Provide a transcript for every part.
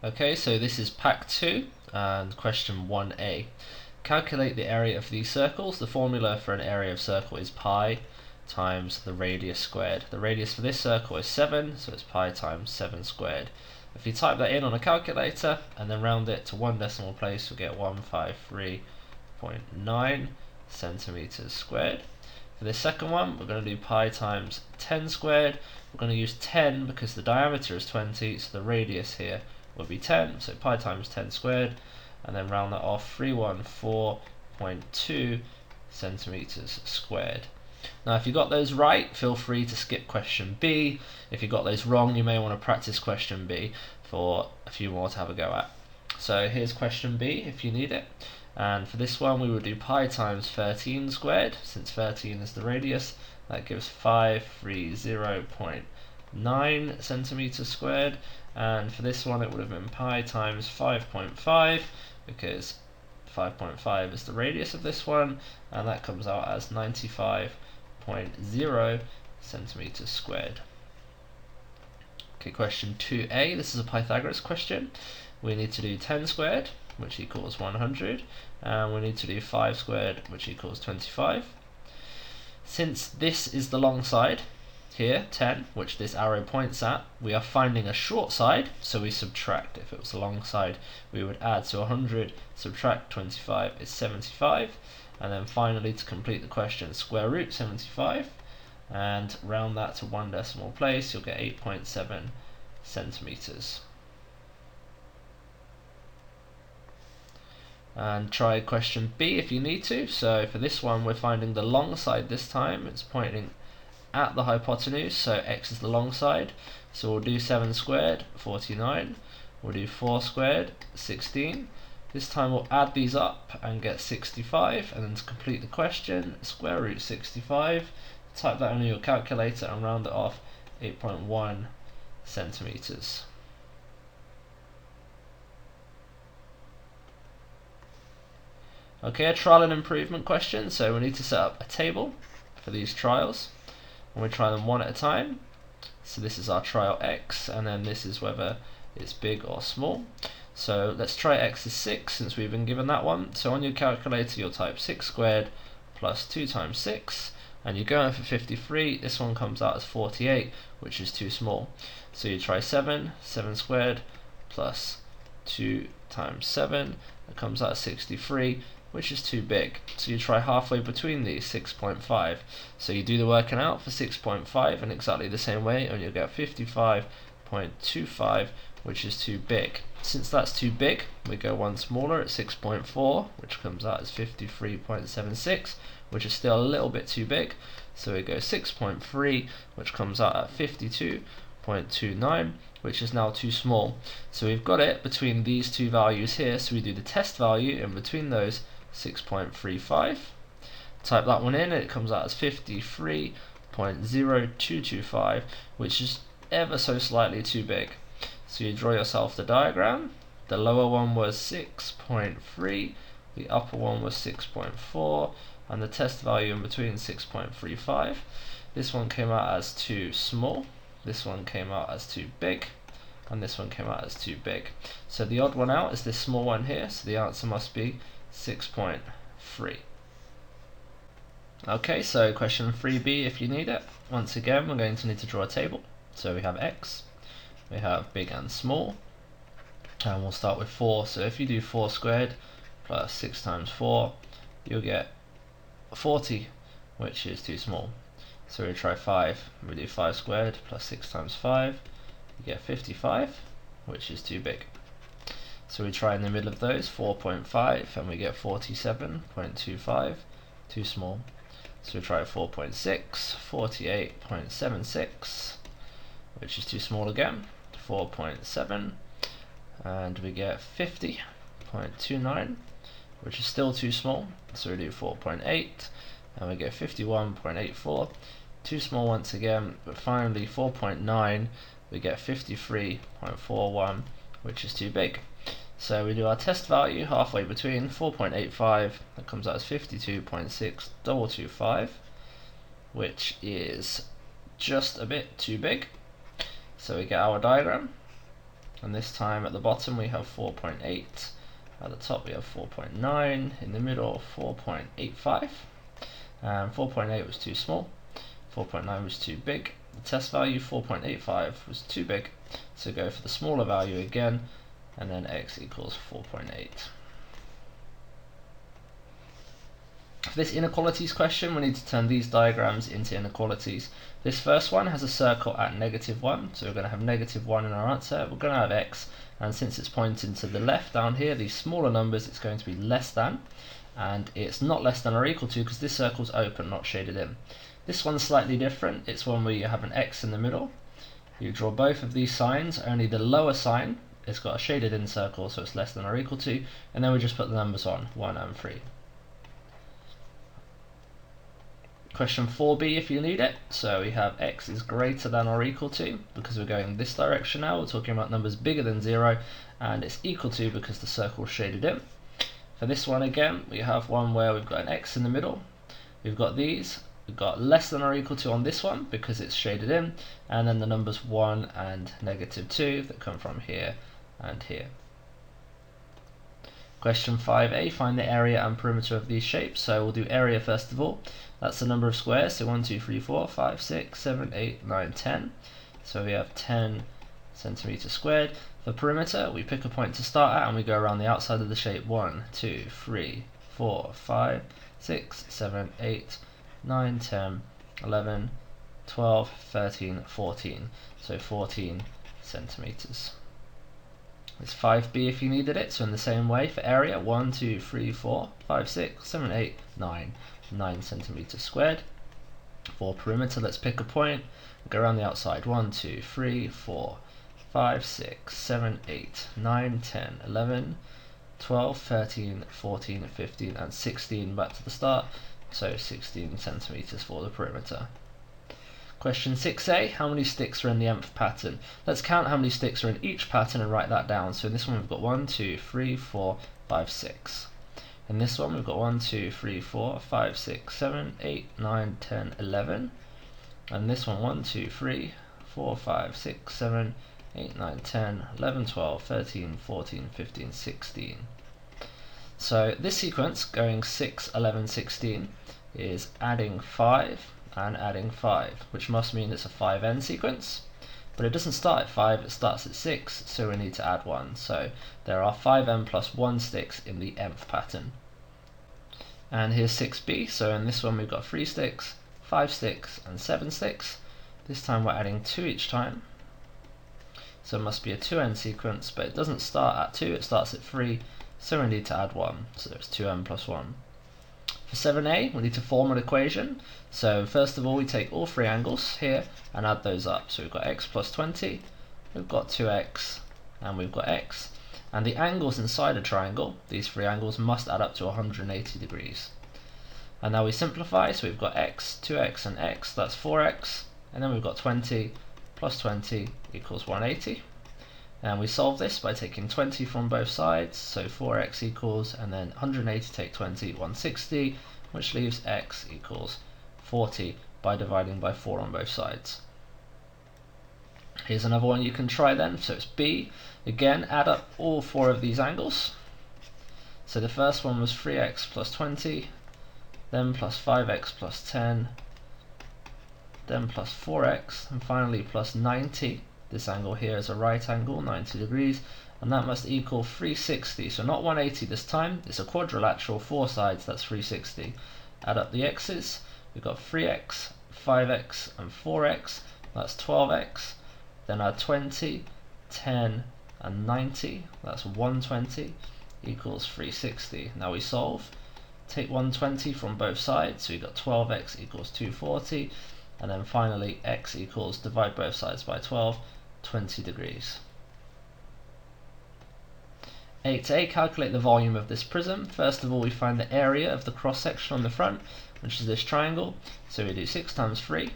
Okay, so this is Pack 2 and question 1a. Calculate the area of these circles. The formula for an area of circle is pi times the radius squared. The radius for this circle is 7, so it's pi times 7 squared. If you type that in on a calculator and then round it to one decimal place, you'll get 153.9 centimeters squared. For this second one, we're going to do pi times 10 squared. We're going to use 10 because the diameter is 20, so the radius here will be 10, so pi times 10 squared, and then round that off, 314.2 centimeters squared. Now if you got those right, feel free to skip question B. If you got those wrong, you may want to practice question B for a few more to have a go at. So here's question B if you need it. And for this one we will do pi times 13 squared, since 13 is the radius. That gives 530.9 centimeters squared. And for this one it would have been pi times 5.5, because 5.5 is the radius of this one, and that comes out as 95.0 centimeters squared. Okay, question 2a, this is a Pythagoras question. We need to do 10 squared, which equals 100, and we need to do 5 squared, which equals 25. Since this is the long side, here, 10, which this arrow points at, we are finding a short side, so we subtract. If it was a long side, we would add, so 100 subtract 25 is 75, and then finally to complete the question, square root 75, and round that to one decimal place, you'll get 8.7 centimeters. And try question B if you need to. So for this one, we're finding the long side this time. It's pointing at the hypotenuse, so x is the long side, so we'll do 7 squared, 49, we'll do 4 squared, 16. This time we'll add these up and get 65, and then to complete the question, square root 65, type that on your calculator and round it off, 8.1 centimeters. Okay, a trial and improvement question, so we need to set up a table for these trials, and we try them one at a time. So this is our trial x, and then this is whether it's big or small. So let's try x is 6, since we've been given that one. So on your calculator you'll type 6 squared plus 2 times 6, and you're going for 53. This one comes out as 48, which is too small. So you try 7 squared plus 2 times 7, that comes out as 63, which is too big. So you try halfway between these, 6.5. So you do the working out for 6.5 in exactly the same way, and you'll get 55.25, which is too big. Since that's too big, we go one smaller at 6.4, which comes out as 53.76, which is still a little bit too big. So we go 6.3, which comes out at 52.29, which is now too small. So we've got it between these two values here, so we do the test value in between those, 6.35. Type that one in and it comes out as 53.0225, which is ever so slightly too big. So you draw yourself the diagram. The lower one was 6.3, the upper one was 6.4, and the test value in between 6.35. This one came out as too small, this one came out as too big, and this one came out as too big. So the odd one out is this small one here, so the answer must be 6.3. Okay, so question 3b if you need it. Once again, we're going to need to draw a table. So we have x, we have big and small, and we'll start with 4. So if you do 4 squared plus 6 times 4, you'll get 40, which is too small. So we try 5, we do 5 squared plus 6 times 5, you get 55, which is too big. So we try in the middle of those, 4.5, and we get 47.25, too small. So we try 4.6, 48.76, which is too small again, 4.7, and we get 50.29, which is still too small. So we do 4.8, and we get 51.84, too small once again, but finally 4.9, we get 53.41, which is too big. So we do our test value halfway between 4.85, that comes out as 52.6225, which is just a bit too big. So we get our diagram, and this time at the bottom we have 4.8, at the top we have 4.9, in the middle 4.85, and 4.8 was too small, 4.9 was too big. The test value 4.85 was too big, so go for the smaller value again, and then x equals 4.8. For this inequalities question, we need to turn these diagrams into inequalities. This first one has a circle at -1, so we're going to have -1 in our answer. We're going to have x, and since it's pointing to the left down here, these smaller numbers, it's going to be less than, and it's not less than or equal to because this circle's open, not shaded in. This one's slightly different. It's one where you have an x in the middle. You draw both of these signs, only the lower sign has got a shaded in circle, so it's less than or equal to, and then we just put the numbers on, 1 and 3. Question 4b if you need it. So we have x is greater than or equal to, because we're going this direction now, we're talking about numbers bigger than 0, and it's equal to because the circle is shaded in. For this one again, we have one where we've got an x in the middle, we've got these, we've got less than or equal to on this one because it's shaded in, and then the numbers 1 and -2 that come from here and here. Question 5a, find the area and perimeter of these shapes. So we'll do area first of all. That's the number of squares, so 1, 2, 3, 4, 5, 6, 7, 8, 9, 10. So we have 10 centimeters squared. For perimeter, we pick a point to start at and we go around the outside of the shape. 1, 2, 3, 4, 5, 6, 7, 8, 9, 10, 11, 12, 13, 14. So 14 centimeters. It's 5b if you needed it, so in the same way for area, 1, 2, 3, 4, 5, 6, 7, 8, 9 centimeters squared. For perimeter, let's pick a point, go around the outside, 1, 2, 3, 4, 5, 6, 7, 8, 9, 10, 11, 12, 13, 14, 15 and 16 back to the start, so 16 centimeters for the perimeter. Question 6a, how many sticks are in the nth pattern? Let's count how many sticks are in each pattern and write that down. So in this one we've got 1, 2, 3, 4, 5, 6. In this one we've got 1, 2, 3, 4, 5, 6, 7, 8, 9, 10, 11. And this one 1, 2, 3, 4, 5, 6, 7, 8, 9, 10, 11, 12, 13, 14, 15, 16. So this sequence going 6, 11, 16 is adding 5 and adding 5, which must mean it's a 5n sequence, but it doesn't start at 5, it starts at 6, so we need to add 1. So there are 5n plus 1 sticks in the nth pattern. And here's 6b, so in this one we've got 3 sticks, 5 sticks and 7 sticks. This time we're adding 2 each time, so it must be a 2n sequence, but it doesn't start at 2, it starts at 3, so we need to add 1, so it's 2n plus 1. For 7a, we need to form an equation. So first of all, we take all 3 angles here and add those up. So we've got x plus 20, we've got 2x, and we've got x. And the angles inside a triangle, these 3 angles, must add up to 180 degrees. And now we simplify, so we've got x, 2x, and x, that's 4x. And then we've got 20 plus 20 equals 180. And we solve this by taking 20 from both sides, so 4x equals, and then 180 take 20, 160, which leaves x equals 40 by dividing by 4 on both sides. Here's another one you can try then, so it's b. Again, add up all 4 of these angles. So the first one was 3x plus 20, then plus 5x plus 10, then plus 4x, and finally plus 90. This angle here is a right angle, 90 degrees, and that must equal 360. So not 180 this time, it's a quadrilateral, 4 sides, that's 360. Add up the x's, we've got 3x, 5x, and 4x, that's 12x. Then add 20, 10, and 90, that's 120, equals 360. Now we solve. Take 120 from both sides, so we've got 12x equals 240, and then finally x equals, divide both sides by 12, 20 degrees. 8a, calculate the volume of this prism. First of all, we find the area of the cross section on the front, which is this triangle. So we do 6 times 3,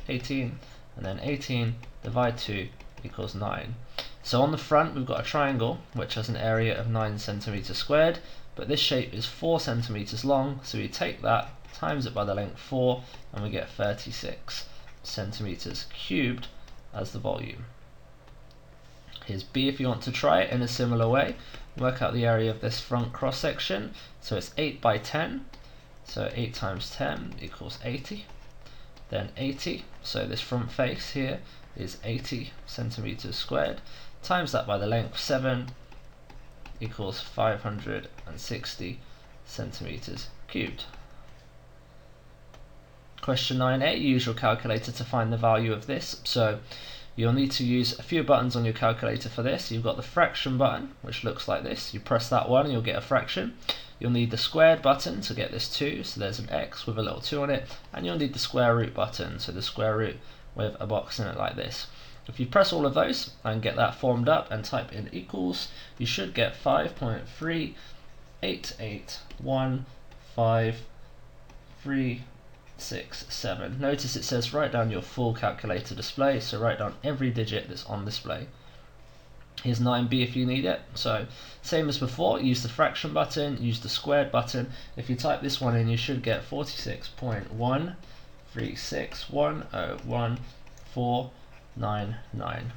18, and then 18 divide 2 equals 9. So on the front we've got a triangle which has an area of 9 centimeters squared, but this shape is 4 centimeters long, so we take that, times it by the length 4, and we get 36 centimeters cubed as the volume. Here's B if you want to try it in a similar way. Work out the area of this front cross section. So it's 8 by 10. So 8 times 10 equals 80. Then 80, so this front face here is 80 centimeters squared. Times that by the length 7 equals 560 centimeters cubed. Question 9a, use your calculator to find the value of this. So you'll need to use a few buttons on your calculator for this. You've got the fraction button, which looks like this. You press that one and you'll get a fraction. You'll need the squared button to get this 2, so there's an x with a little 2 on it, and you'll need the square root button, so the square root with a box in it like this. If you press all of those and get that formed up and type in equals, you should get 5.3881536.7. Notice it says write down your full calculator display, so write down every digit that's on display. Here's 9b if you need it. So same as before, use the fraction button, use the squared button. If you type this one in, you should get 46.136101499.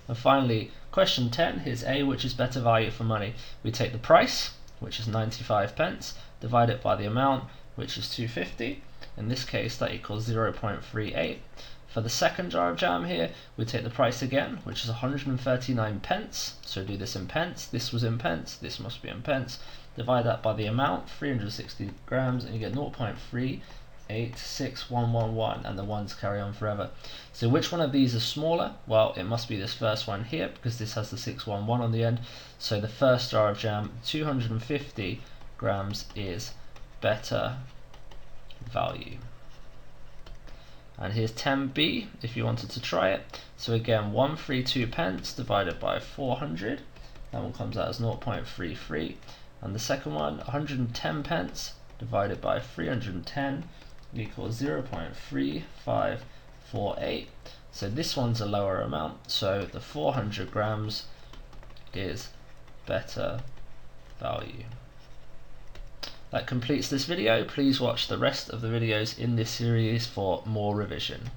And finally, question 10, here's A, which is better value for money. We take the price, which is 95 pence, divide it by the amount, which is 250. In this case, that equals 0.38. For the second jar of jam here, we take the price again, which is 139 pence. So do this in pence, this was in pence, this must be in pence. Divide that by the amount, 360 grams, and you get 0.386111, and the ones carry on forever. So which one of these is smaller? Well, it must be this first one here, because this has the 611 on the end. So the first jar of jam, 250 grams, is better value. And here's 10b if you wanted to try it. So again, 132 pence divided by 400. That one comes out as 0.33. And the second one, 110 pence divided by 310 equals 0.3548. So this one's a lower amount. So the 400 grams is better value. That completes this video. Please watch the rest of the videos in this series for more revision.